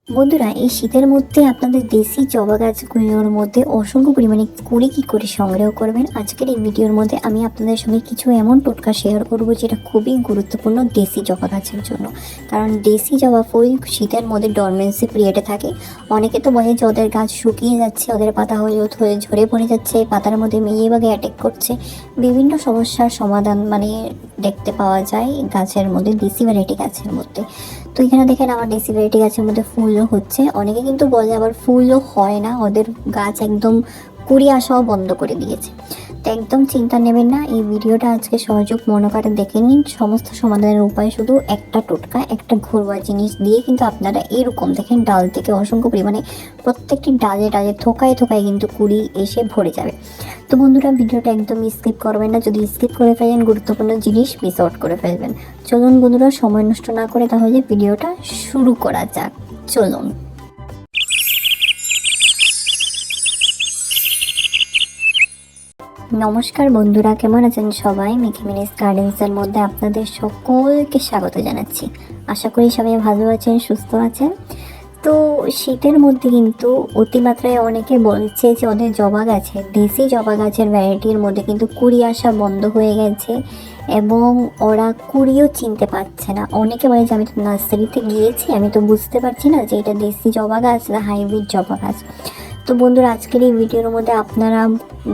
বন্ধুরা, এই শীতের মধ্যে আপনাদের দেশি জবা গাছগুলোর মধ্যে অসংখ্য পরিমাণে কুড়ি কী করে সংগ্রহ করবেন, আজকের এই ভিডিওর মধ্যে আমি আপনাদের সঙ্গে কিছু এমন টোটকা শেয়ার করব যেটা খুবই গুরুত্বপূর্ণ দেশি জবা গাছের জন্য। কারণ দেশি জবা ফুল শীতের মধ্যে ডরমেন্সি পিরিয়ডে থাকে। অনেকে তো বলে যে ওদের গাছ শুকিয়ে যাচ্ছে, ওদের পাতা হলুদ হয়ে ঝরে পড়ে যাচ্ছে, পাতার মধ্যে মিলিবাগে অ্যাটাক করছে। বিভিন্ন সমস্যার সমাধান দেখতে পাওয়া যায় গাছের মধ্যে, দেশি ভ্যারাইটি গাছের মধ্যে। তো এখানে দেখেন আমার দেশি ভ্যারাইটি গাছের মধ্যে ফুলও হচ্ছে। অনেকে কিন্তু বলে আবার ফুলও হয় না, ওদের গাছ একদম কুড়ি আসাও বন্ধ করে দিয়েছে। তো একদম চিন্তা নেবেন না, এই ভিডিওটা আজকে সহযোগ মনে করে দেখে নিন। সমস্ত সমাধানের উপায় শুধু একটা টোটকা, একটা ঘরোয়া জিনিস দিয়ে কিন্তু আপনারা এরকম দেখেন ডাল থেকে অসংখ্য পরিমাণে প্রত্যেকটি ডালে ডালে থোকায় থোকায় কিন্তু কুড়ি এসে ভরে যাবে। তো বন্ধুরা, ভিডিওটা একদম স্কিপ করবেন না, যদি স্কিপ করে ফেলেন গুরুত্বপূর্ণ জিনিস মিস আউট করে ফেলবেন। চলুন বন্ধুরা, সময় নষ্ট না করে তাহলে ভিডিওটা শুরু করা যাক। চলুন। নমস্কার বন্ধুরা, কেমন আছেন সবাই? মিকি মিনিস গার্ডেন্সের মধ্যে আপনাদের সকলকে স্বাগত জানাচ্ছি। আশা করি সবাই ভালো আছেন, সুস্থ আছেন। তো শীতের মধ্যে কিন্তু অতিমাত্রায় অনেকে বলছে যে ওদের জবা গাছের, দেশি জবা গাছের ভ্যারাইটির মধ্যে কিন্তু কুড়ি আসা বন্ধ হয়ে গেছে এবং ওরা কুড়িও চিনতে পারছে না। অনেকে বলে যে আমি তো নার্সারিতে গিয়েছি, আমি তো বুঝতে পারছি না যে এটা দেশি জবা গাছ না হাইব্রিড জবা গাছ। তো বন্ধুরা, আজকের এই ভিডিওর মধ্যে আপনারা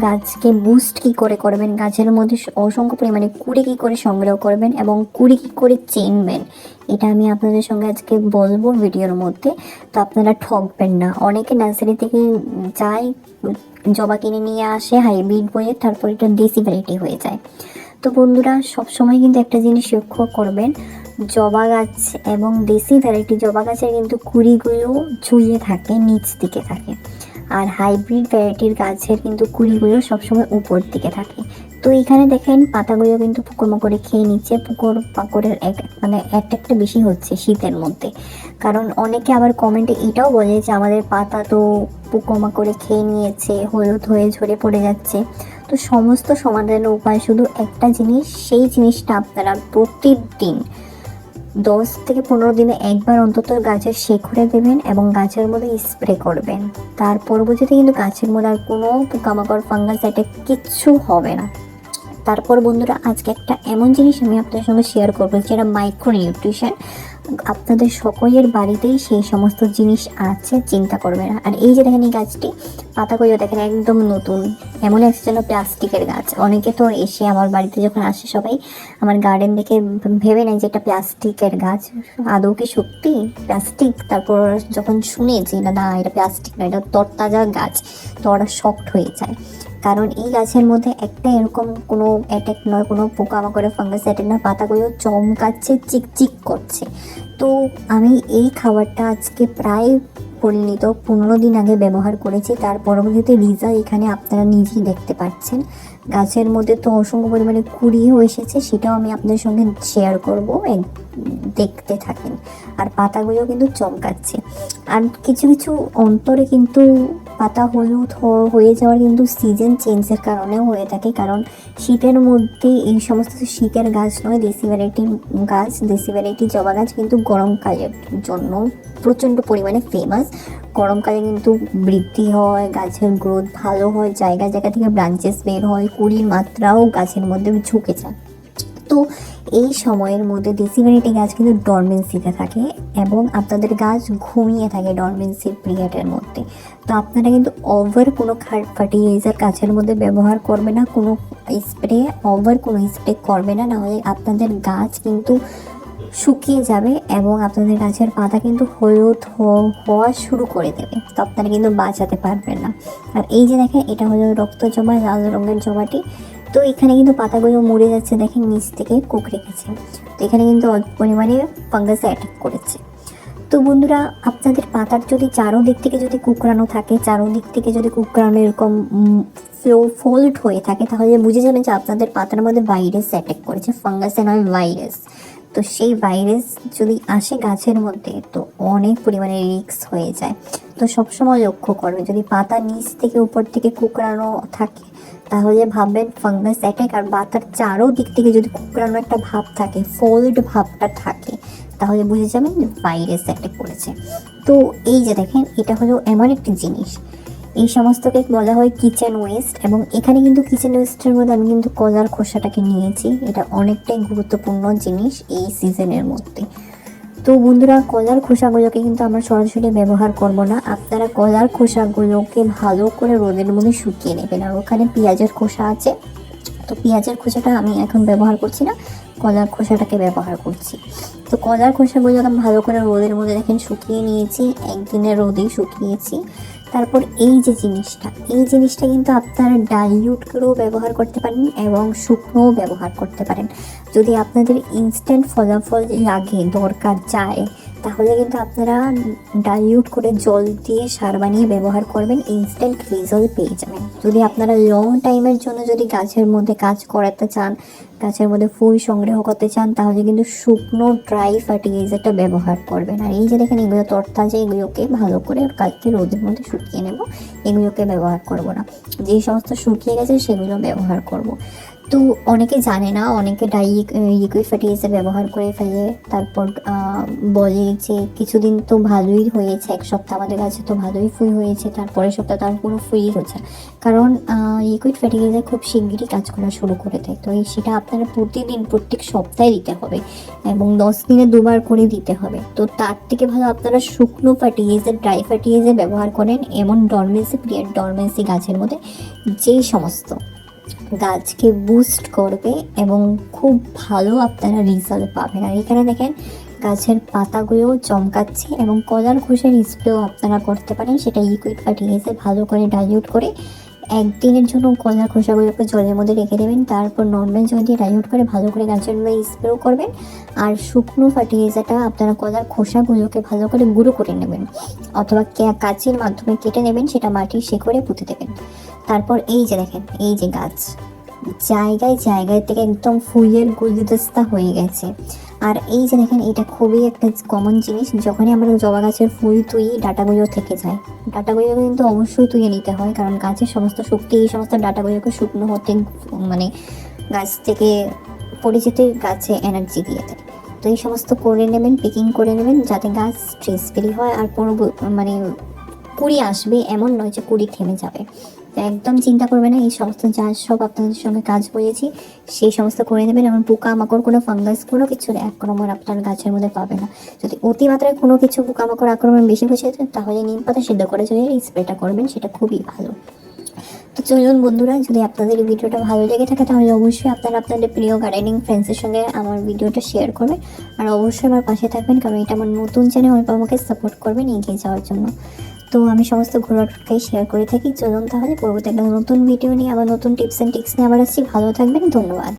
গাছকে বুস্ট কী করে করবেন, গাছের মধ্যে অসংখ্য পরিমাণে কুড়ি কী করে সংগ্রহ করবেন এবং কুড়ি কী করে চিনবেন, এটা আমি আপনাদের সঙ্গে আজকে বলবো ভিডিওর মধ্যে। তো আপনারা ঠকবেন না। অনেকে নার্সারি থেকে যায়, জবা কিনে নিয়ে আসে হাইব্রিড বইয়ে, তারপর এটা দেশি ভ্যারাইটি হয়ে যায়। তো বন্ধুরা, সবসময় কিন্তু একটা জিনিস লক্ষ্য করবেন, জবা গাছ এবং দেশি ভ্যারাইটি জবা গাছের কিন্তু কুড়িগুলো ঝুলিয়ে থাকে, নিচ দিকে থাকে। আর হাইব্রিড ভ্যারাইটির গাছের কিন্তু কুড়িগুলো সবসময় উপর দিকে থাকে। তো এখানে দেখেন পাতাগুলো কিন্তু পোকামাকড়ে খেয়ে নিচ্ছে। পাকড়ের অ্যাটাকটা বেশি হচ্ছে শীতের মধ্যে। কারণ অনেকে আবার কমেন্টে এটাও বলে যে আমাদের পাতা তো পোকামাকড়ে খেয়ে নিয়েছে, হলুদ হয়ে ঝরে পড়ে যাচ্ছে। তো সমস্ত সমাধানের উপায় শুধু একটা জিনিস, সেই জিনিসটা আপনারা প্রতিদিন 10 থেকে 15 দিনে একবার অন্তত গাছের শেকড়ে দেবেন এবং গাছের মধ্যে স্প্রে করবেন। তার পরবর্তীতে কিন্তু গাছের মধ্যে আর কোনো পোকামাকড়, ফাঙ্গাস এটা কিচ্ছু হবে না। তারপর বন্ধুরা, আজকে একটা এমন জিনিস আমি আপনাদের সঙ্গে শেয়ার করবো যেটা মাইক্রো নিউট্রিশন। আপনাদের সকলের বাড়িতেই সেই সমস্ত জিনিস আছে, চিন্তা করবে না। আর এই যে দেখেন এই গাছটি, পাতাগুলো দেখেন একদম নতুন, এমন একটা যেন প্লাস্টিকের গাছ। অনেকে তো এসে আমার বাড়িতে যখন আসে সবাই আমার গার্ডেন দেখে ভেবে নেয় যে এটা প্লাস্টিকের গাছ। আদৌ কি সত্যি প্লাস্টিক? তারপর যখন শুনে যে না এটা প্লাস্টিক না, এটা তরতাজা গাছ, তো ওরা শকড হয়ে যায়। কারণ এই গাছের মধ্যে একটা এরকম কোনো অ্যাটাক নয়, কোনো পোকামাকড়ের ফাঙ্গাস অ্যাটাক নয়, পাতাগুলো চমকাচ্ছে, চিকচিক করছে। তো আমি এই খাবারটা আজকে প্রায় পরিণত 15 দিন আগে ব্যবহার করেছি। তার পরবর্তীতে রিজাল্ট এখানে আপনারা নিজেই দেখতে পাচ্ছেন। গাছের মধ্যে তো অসংখ্য পরিমাণে কুড়িও এসেছে, সেটাও আমি আপনাদের সঙ্গে শেয়ার করবো, দেখতে থাকেন। আর পাতাগুলো কিন্তু চমকাচ্ছে। আর কিছু কিছু অন্তরে কিন্তু পাতা হলুদ হয়ে যাওয়ার কিন্তু সিজন চেঞ্জের কারণেও হয়ে থাকে। কারণ শীতের মধ্যে এই সমস্ত শীতের গাছ নয়, দেশি ভ্যারাইটির গাছ, দেশি ভ্যারাইটি জবা গাছ কিন্তু গরমকালের জন্য প্রচণ্ড পরিমাণে ফেমাস। গরমকালে কিন্তু বৃদ্ধি হয়, গাছের গ্রোথ ভালো হয়, জায়গা জায়গা থেকে ব্রাঞ্চেস বের হয়, কুড়ির মাত্রাও গাছের মধ্যে ঝুঁকে যায়। তো এই সময়ের মধ্যে দেশি ভ্যারাইটি গাছ কিন্তু ডরমেন্সিতে থাকে এবং আপনাদের গাছ ঘুমিয়ে থাকে ডরমেন্সির পিরিয়ডের মধ্যে। তো আপনারা কিন্তু ওভার কোনো ফার্টিলাইজার গাছের মধ্যে ব্যবহার করবে না, কোনো স্প্রে করবে না, নাহলে আপনাদের গাছ কিন্তু শুকিয়ে যাবে এবং আপনাদের গাছের পাতা কিন্তু হলুদ হওয়া শুরু করে দেবে। তো আপনারা কিন্তু বাঁচাতে পারবেন না। আর এই যে দেখেন, এটা হলো রক্ত জবা, লাল রঙের জবাটি। তো এখানে কিন্তু পাতাগুলো মরে যাচ্ছে, দেখেন নিচ থেকে কুঁকড়ে গেছে। তো এখানে কিন্তু অল্প পরিমাণে ফাঙ্গাস অ্যাটাক করেছে। তো বন্ধুরা, আপনাদের পাতার যদি চারোদিক থেকে যদি কুঁকড়ানো থাকে, চারোদিক থেকে যদি কুঁকড়ানো এরকম ফোল্ড হয়ে থাকে, তাহলে বুঝে যাবেন যে আপনাদের পাতার মধ্যে ভাইরাস অ্যাটাক করেছে, ফাঙ্গাসে নয় ভাইরাস। তো সেই ভাইরাস যদি আসে গাছের মধ্যে তো অনেক পরিমাণে রিস্ক হয়ে যায়। তো সবসময় লক্ষ্য করবে, যদি পাতা নিচ থেকে উপর থেকে কুঁকড়ানো থাকে তাহলে ভাববেন ফাঙ্গাস অ্যাটাক। আর পাতার চারো দিক থেকে যদি কুঁকড়ানো একটা ভাব থাকে, ফোল্ড ভাবটা থাকে, তাহলে বুঝে যাবেন যে ভাইরাস অ্যাটাক করেছে। তো এই যে দেখেন, এটা হলো এমন একটি জিনিস, এই সমস্তকে বলা হয় কিচেন ওয়েস্ট। এবং এখানে কিন্তু কিচেন ওয়েস্টের মধ্যে আমি কিন্তু কলার খোসাটাকে নিয়েছি, এটা অনেকটাই গুরুত্বপূর্ণ জিনিস এই সিজনের মধ্যে। তো বন্ধুরা, কলার খোসাগুলোকে কিন্তু আমরা সরাসরি ব্যবহার করব না, আপনারা কলার খোসাগুলোকে ভালো করে রোদের মধ্যে শুকিয়ে নেবেন। আর ওখানে পেঁয়াজের খোসা আছে, তো পেঁয়াজের খোসাটা আমি এখন ব্যবহার করছি না, কলার খোসাটাকে ব্যবহার করছি। তো কলার খোসাগুলোকে আমি ভালো করে রোদের মধ্যে দেখেন শুকিয়ে নিয়েছি, একদিনের রোদেই শুকিয়েছি। তারপর এই যে জিনিসটা, এই জিনিসটা কিন্তু আপনারা ডাইলিউট করেও ব্যবহার করতে পারেন এবং শুকনোও ব্যবহার করতে পারেন। যদি আপনাদের ইনস্ট্যান্ট ফলাফল লাগে, দরকার চায়, তাহলে কিন্তু আপনারা ডাইলিউট করে জল দিয়ে সার বানিয়ে ব্যবহার করবেন, ইনস্ট্যান্ট রেজাল্ট পেয়ে যাবেন। যদি আপনারা লং টাইমের জন্য যদি গাছের মধ্যে কাজ করাতে চান, গাছের মধ্যে ফুল সংগ্রহ করতে চান, তাহলে কিন্তু শুকনো ড্রাই ফার্টিলাইজারটা ব্যবহার করবেন। আর এই যে দেখেন, এগুলো তরতাজা, এগুলোকে ভালো করে কালকে রোদের মধ্যে শুকিয়ে নেব, এগুলোকে ব্যবহার করব না। যে সমস্ত শুকিয়ে গেছে সেগুলো ব্যবহার করব। তো অনেকে জানে না, অনেকে লিকুইড ফার্টিলাইজার ব্যবহার করে ফেলে, তারপর বলে যে কিছুদিন তো ভালোই হয়েছে, এক সপ্তাহ আমাদের কাছে তো ভালোই ফুল হয়েছে, তারপরের সপ্তাহ তার কোনো ফুলই হচ্ছে না। কারণ লিকুইড ফার্টিলাইজার খুব শিগগিরই কাজ করা শুরু করে দেয়। তো সেটা আপনারা প্রতিদিন প্রত্যেক সপ্তাহে দিতে হবে এবং 10 দিনে 2বার করে দিতে হবে। তো তার থেকে ভালো আপনারা শুকনো ফার্টিলাইজার, ড্রাই ফার্টিলাইজার ব্যবহার করেন। এমন ডরমেন্সি গাছের মধ্যে যেই সমস্ত গাছকে বুস্ট করবে এবং খুব ভালো আপনারা রেজাল্ট পাবেন। আর এখানে দেখেন, গাছের পাতাগুলোও চমকাচ্ছে এবং কলার খোসার স্প্রেও আপনারা করতে পারেন, সেটা লিকুইড ফার্টিলাইজার ভালো করে ডাইলিউট করে একদিনের জন্য কলার খোসাগুলোকে জলের মধ্যে রেখে দেবেন। তারপর নর্মাল জল দিয়ে ডাইলিউট করে ভালো করে গাছের মধ্যে স্প্রেও করবেন। আর শুকনো ফার্টিলাইজারটা আপনারা কলার খোসাগুলোকে ভালো করে গুঁড়ো করে নেবেন, অথবা কাঁচির মাধ্যমে কেটে নেবেন, সেটা মাটির শেকড়ে পুঁতে দেবেন। তারপর এই যে দেখেন, এই যে গাছ জায়গায় জায়গায় থেকে একদম ফুলের গুলদস্তা হয়ে গেছে। আর এই যে দেখেন, এটা খুবই একটা কমন জিনিস, যখনই আমরা জবা গাছের ফুল তুই ডাটাগুলো থেকে যায়, ডাটাগুলো কিন্তু অবশ্যই তুলে নিতে হয়, কারণ গাছের সমস্ত শক্তি এই সমস্ত ডাটাগুলোকে শুকনো হতে, মানে গাছ থেকে পড়ে যেতে গাছে এনার্জি দিয়ে দেয়। তো এই সমস্ত করে নেবেন, পিকিং করে নেবেন, যাতে গাছ স্ট্রেস ফ্রি হয়। আর কোনো মানে কুড়ি আসবে এমন নয় যে কুড়ি থেমে যাবে, তো একদম চিন্তা করবে না। এই সমস্ত যা সব আপনাদের সঙ্গে কাজ বলেছি সেই সমস্ত করে নেবেন। এমন পোকামাকড়, কোনো ফাঙ্গাস, কোনো কিছু আক্রমণ আপনার গাছের মধ্যে পাবে না। যদি অতিমাত্রায় কোনো কিছু পোকামাকড় আক্রমণ বেশি হয়েছে, তাহলে নিম পাতা সিদ্ধ করে যদি এই স্প্রেটা করবেন, সেটা খুবই ভালো। তো চলুন বন্ধুরা, যদি আপনাদের এই ভিডিওটা ভালো লেগে থাকে, তাহলে অবশ্যই আপনারা আপনাদের প্রিয় গার্ডেনিং ফ্রেন্ডসের সঙ্গে আমার ভিডিওটা শেয়ার করবেন। আর অবশ্যই আমার পাশে থাকবেন, কারণ এটা আমার নতুন চ্যানেল, আমাকে সাপোর্ট করবেন এগিয়ে যাওয়ার জন্য। তো আমি সমস্ত ঘরোয়া টোটকাই শেয়ার করে থাকি। চলুন তাহলে পরবর্তী একটা নতুন ভিডিও নিয়ে, আবার নতুন টিপস অ্যান্ড ট্রিক্স নিয়ে আবার আসছি। ভালো থাকবেন, ধন্যবাদ।